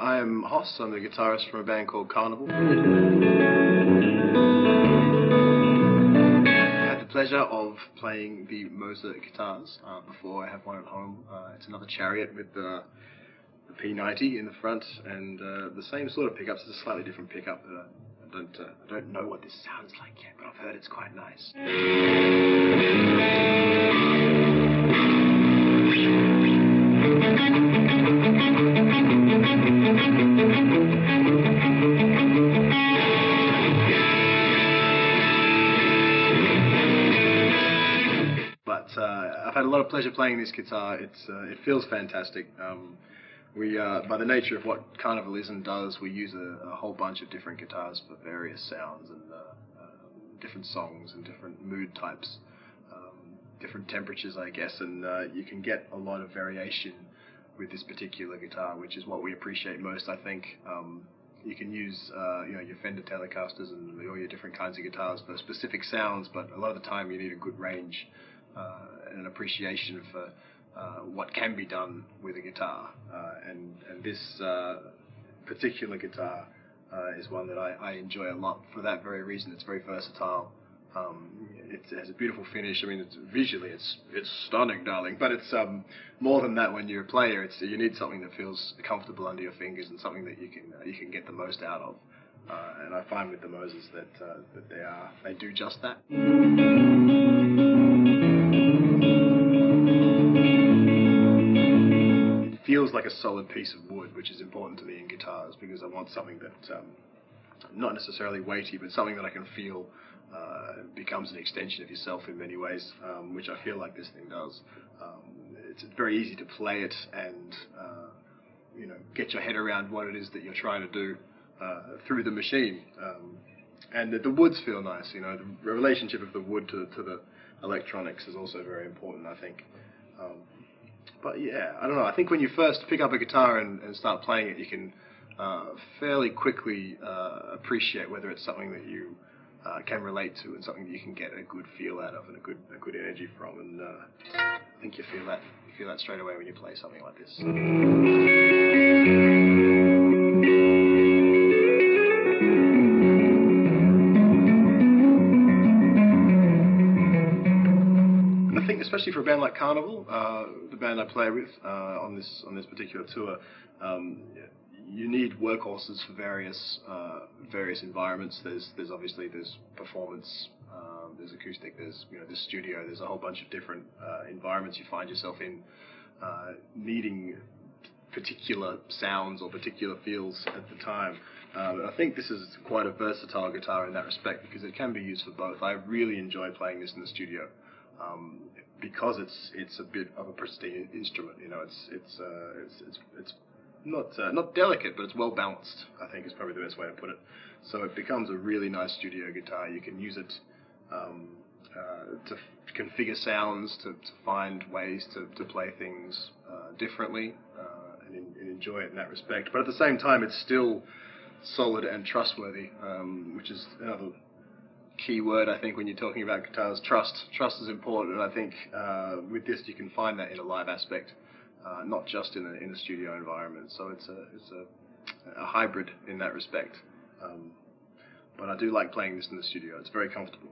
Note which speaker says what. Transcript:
Speaker 1: I am Hoss. I'm the guitarist from a band called Karnivool. I had the pleasure of playing the MOZER guitars before. I have one at home. It's another Chariot with the P90 in the front and the same sort of pickups. It's a slightly different pickup. I don't know what this sounds like yet, but I've heard it's quite nice. But I've had a lot of pleasure playing this guitar. It feels fantastic. By the nature of what Karnivool is and does, we use a whole bunch of different guitars for various sounds and different songs and different mood types, different temperatures, I guess, and you can get a lot of variation with this particular guitar, which is what we appreciate most, I think. You can use your Fender Telecasters and all your different kinds of guitars for specific sounds, but a lot of the time you need a good range and an appreciation for what can be done with a guitar, and this particular guitar is one that I enjoy a lot for that very reason. It's very versatile. It has a beautiful finish. I mean, visually it's stunning, darling. But it's more than that. When you're a player, you need something that feels comfortable under your fingers and something that you can get the most out of. And I find with the MOZERs that they do just that. Feels like a solid piece of wood, which is important to me in guitars because I want something that not necessarily weighty, but something that I can feel becomes an extension of yourself in many ways, which I feel like this thing does. It's very easy to play it and get your head around what it is that you're trying to do through the machine, and the woods feel nice. The relationship of the wood to the electronics is also very important, I think. But yeah, I don't know, I think when you first pick up a guitar and start playing it, you can fairly quickly appreciate whether it's something that you can relate to and something that you can get a good feel out of and a good energy from, and I think you feel that straight away when you play something like this. I think especially for a band like Karnivool, the band I play with on this particular tour, you need workhorses for various environments. There's obviously performance, there's acoustic, there's studio. There's a whole bunch of different environments you find yourself in, needing particular sounds or particular feels at the time. I think this is quite a versatile guitar in that respect because it can be used for both. I really enjoy playing this in the studio. Because it's a bit of a pristine instrument, it's not delicate, but it's well balanced, I think is probably the best way to put it. So it becomes a really nice studio guitar. You can use it to configure sounds, to find ways to play things differently, and enjoy it in that respect. But at the same time, it's still solid and trustworthy, which is another key word, I think, when you're talking about guitars. Trust is important, and I think with this you can find that in a live aspect, not just in a studio environment. So it's a hybrid in that respect. But I do like playing this in the studio. It's very comfortable.